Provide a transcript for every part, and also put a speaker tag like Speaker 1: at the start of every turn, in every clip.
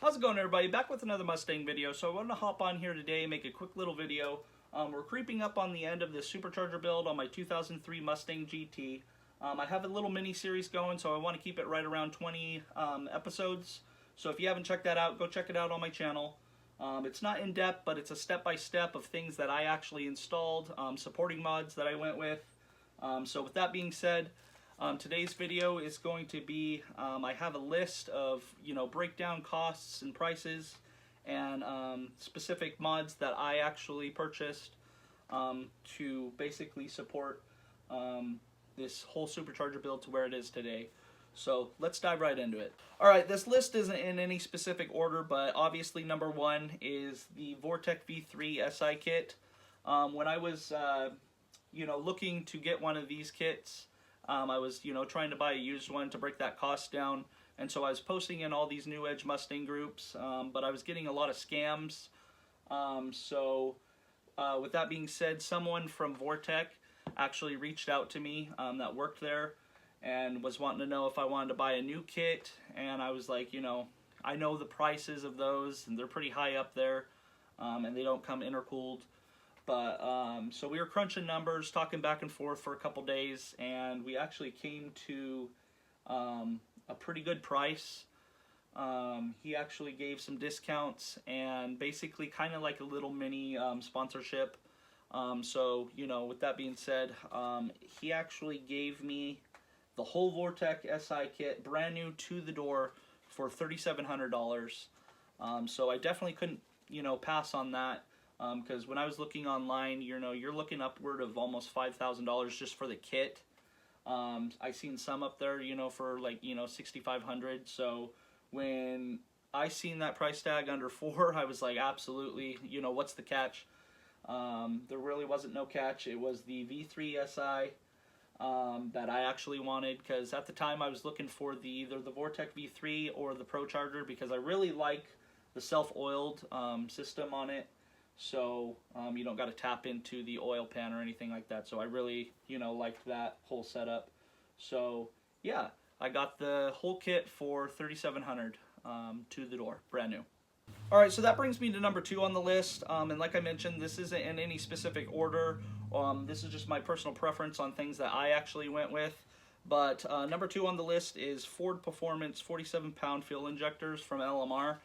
Speaker 1: How's it going, everybody? Back with another Mustang video. So I wanted to hop on here today and make a quick little video. We're creeping up on the end of the Supercharger build on my 2003 Mustang GT. I have a little mini series going, so I want to keep it right around 20 episodes. So if you haven't checked that out, go check it out on my channel. It's not in depth, but it's a step-by-step of things that I actually installed, supporting mods that I went with. So with that being said, today's video is going to be, I have a list of, breakdown costs and prices and specific mods that I actually purchased to basically support this whole Supercharger build to where it is today. So let's dive right into it. Alright, this list isn't in any specific order, but obviously number one is the Vortec V3 SI kit. When I was, looking to get one of these kits, I was, trying to buy a used one to break that cost down, and so I was posting in all these New Edge Mustang groups, but I was getting a lot of scams. With that being said, someone from Vortec actually reached out to me that worked there and was wanting to know if I wanted to buy a new kit, and I was like, I know the prices of those, and they're pretty high up there, and they don't come intercooled. But so we were crunching numbers, talking back and forth for a couple days, and we actually came to a pretty good price. He actually gave some discounts and basically kind of like a little mini sponsorship. With that being said, he actually gave me the whole Vortec SI kit, brand new to the door, for $3,700. So I definitely couldn't, pass on that. Because when I was looking online, you're looking upward of almost $5,000 just for the kit. I seen some up there, for like, $6,500. So when I seen that price tag under $4,000, I was like, absolutely, what's the catch? There really wasn't no catch. It was the V3 SI that I actually wanted, because at the time I was looking for either the Vortec V3 or the Supercharger, because I really like the self-oiled system on it. So you don't got to tap into the oil pan or anything like that. So I really, liked that whole setup. So yeah, I got the whole kit for $3,700 to the door, brand new. All right, so that brings me to number two on the list. And like I mentioned, this isn't in any specific order. This is just my personal preference on things that I actually went with. But number two on the list is Ford Performance 47-pound fuel injectors from LMR.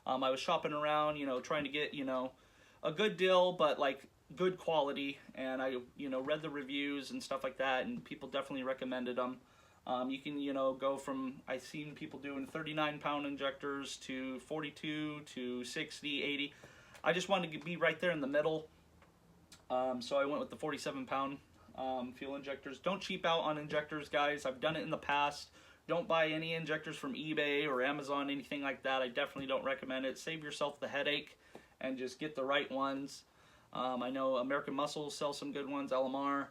Speaker 1: I was shopping around, trying to get, a good deal, but like good quality, and I read the reviews and stuff like that, and people definitely recommended them. You can go from, I've seen people doing 39-pound injectors to 42 to 60, 80. I just wanted to be right there in the middle, so I went with the 47-pound fuel injectors. Don't cheap out on injectors, guys. I've done it in the past. Don't buy any injectors from eBay or Amazon, anything like that. I definitely don't recommend it. Save yourself the headache and just get the right ones. I know American Muscle sells some good ones, LMR.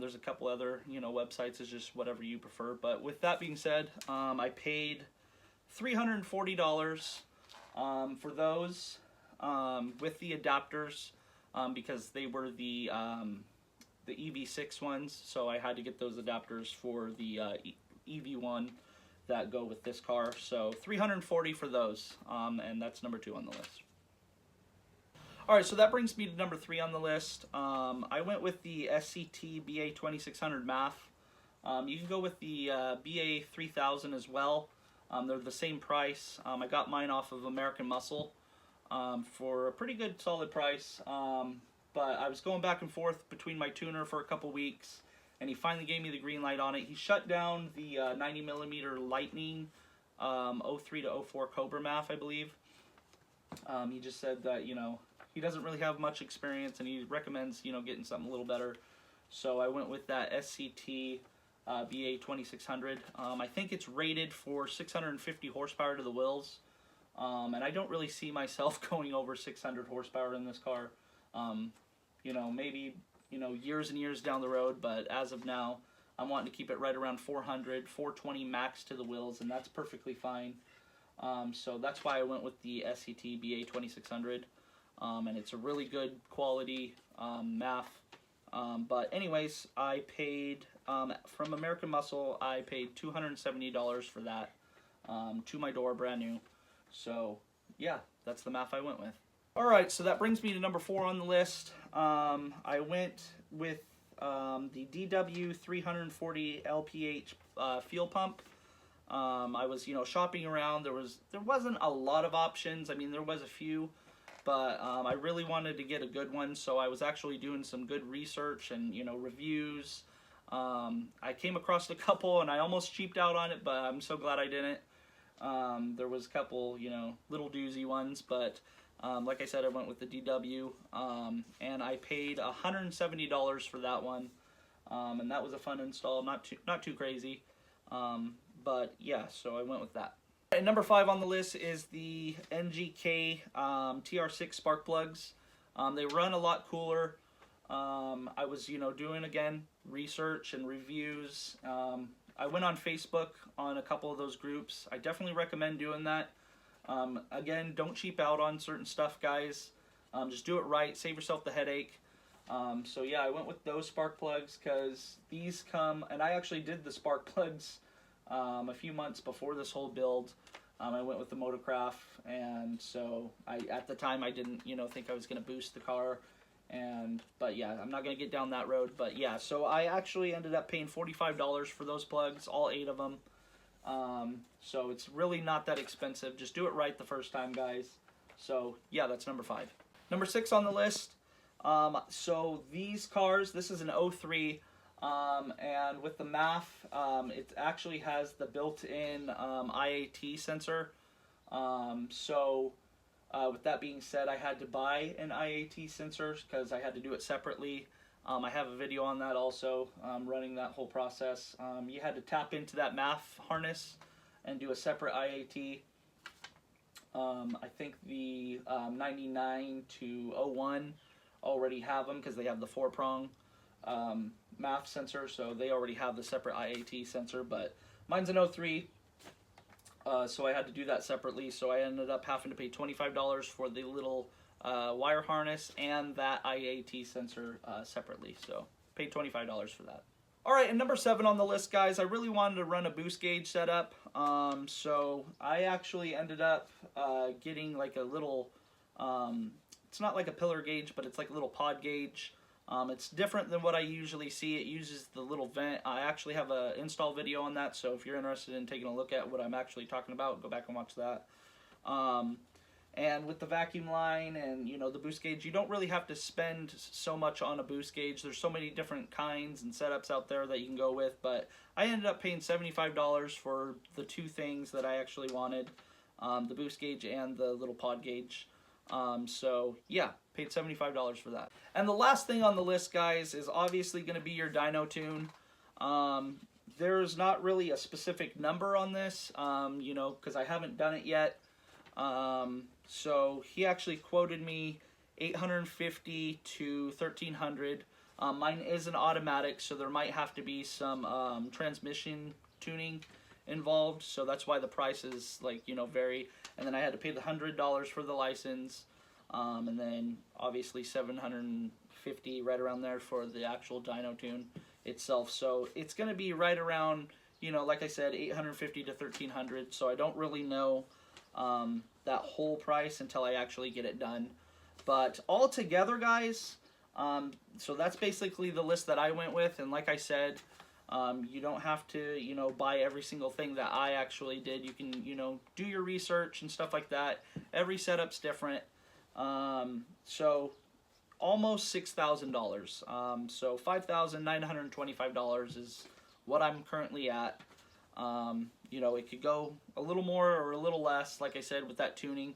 Speaker 1: There's a couple other, websites. It's just whatever you prefer. But with that being said, I paid $340 for those with the adapters because they were the EV6 ones. So I had to get those adapters for the EV1 that go with this car. So $340 for those, and that's number two on the list. Alright, so that brings me to number three on the list. I went with the SCT BA2600 MAF. You can go with the BA3000 as well. They're the same price. I got mine off of American Muscle for a pretty good solid price. But I was going back and forth between my tuner for a couple weeks, and he finally gave me the green light on it. He shut down the 90mm Lightning 03 to 04 Cobra MAF, I believe. He just said that, he doesn't really have much experience, and he recommends, getting something a little better. So I went with that SCT BA2600. I think it's rated for 650 horsepower to the wheels, and I don't really see myself going over 600 horsepower in this car. Maybe, years and years down the road, but as of now, I'm wanting to keep it right around 400, 420 max to the wheels, and that's perfectly fine. So that's why I went with the SCT BA2600. And it's a really good quality MAF. But anyways, I paid, from American Muscle, I paid $270 for that to my door, brand new. So yeah, that's the math I went with. Alright, so that brings me to number 4 on the list. I went with the DW340 LPH fuel pump. I was, shopping around. There wasn't a lot of options. I mean, there was a few, but I really wanted to get a good one, so I was actually doing some good research and, reviews. I came across a couple, and I almost cheaped out on it, but I'm so glad I didn't. There was a couple, little doozy ones, but like I said, I went with the DW, and I paid $170 for that one, and that was a fun install, not too crazy. But yeah, so I went with that. And number 5 on the list is the NGK TR6 spark plugs. They run a lot cooler. I was, doing, again, research and reviews. I went on Facebook on a couple of those groups. I definitely recommend doing that. Again, don't cheap out on certain stuff, guys. Just do it right. Save yourself the headache. So yeah, I went with those spark plugs because these come, and I actually did the spark plugs a few months before this whole build. I went with the Motocraft, and so at the time I didn't think I was going to boost the car, but yeah, I'm not going to get down that road. But yeah, so I actually ended up paying $45 for those plugs, all 8 of them. So it's really not that expensive. Just do it right the first time, guys. So yeah, that's number 5. Number 6 on the list. So these cars, this is an 03. And with the MAF, it actually has the built-in IAT sensor. With that being said, I had to buy an IAT sensor because I had to do it separately. I have a video on that also, running that whole process. You had to tap into that MAF harness and do a separate IAT. I think the 99 to 01 already have them because they have the 4-prong MAF sensor, so they already have the separate IAT sensor, but mine's an 03, so I had to do that separately, so I ended up having to pay $25 for the little wire harness and that IAT sensor separately, so paid $25 for that. Alright, and number 7 on the list, guys, I really wanted to run a boost gauge setup, so I actually ended up getting like a little, it's not like a pillar gauge, but it's like a little pod gauge. It's different than what I usually see. It uses the little vent. I actually have an install video on that, so if you're interested in taking a look at what I'm actually talking about, go back and watch that. And with the vacuum line and the boost gauge, you don't really have to spend so much on a boost gauge. There's so many different kinds and setups out there that you can go with, but I ended up paying $75 for the 2 things that I actually wanted, the boost gauge and the little pod gauge. So yeah, paid $75 for that. And the last thing on the list, guys, is obviously going to be your dyno tune. There's not really a specific number on this, because I haven't done it yet. So he actually quoted me $850 to $1,300. Mine is an automatic, so there might have to be some transmission tuning involved, so that's why the prices vary. And then I had to pay the $100 for the license, and then obviously $750 right around there for the actual dyno tune itself. So it's going to be right around, like I said, $850 to $1,300. So I don't really know that whole price until I actually get it done. But all together, guys, so that's basically the list that I went with. And like I said, you don't have to, buy every single thing that I actually did. You can, do your research and stuff like that. Every setup's different. So almost $6,000. So $5,925 is what I'm currently at. It could go a little more or a little less, like I said, with that tuning,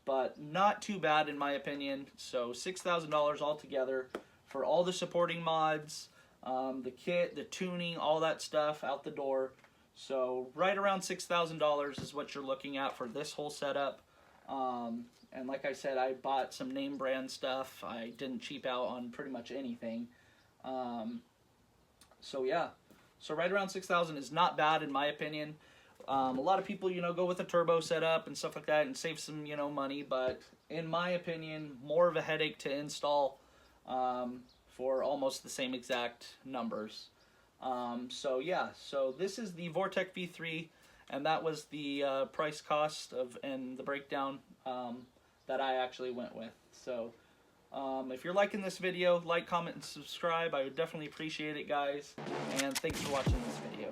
Speaker 1: but not too bad in my opinion. So $6,000 altogether for all the supporting mods, the kit, the tuning, all that stuff out the door. So right around $6,000 is what you're looking at for this whole setup. And like I said, I bought some name brand stuff. I didn't cheap out on pretty much anything. So yeah, so right around $6,000 is not bad in my opinion. A lot of people, go with a turbo setup and stuff like that and save some, money. But in my opinion, more of a headache to install for almost the same exact numbers. So yeah, so this is the Vortec V3. And that was the price cost of and the breakdown that I actually went with. So if you're liking this video, like, comment, and subscribe. I would definitely appreciate it, guys. And thanks for watching this video.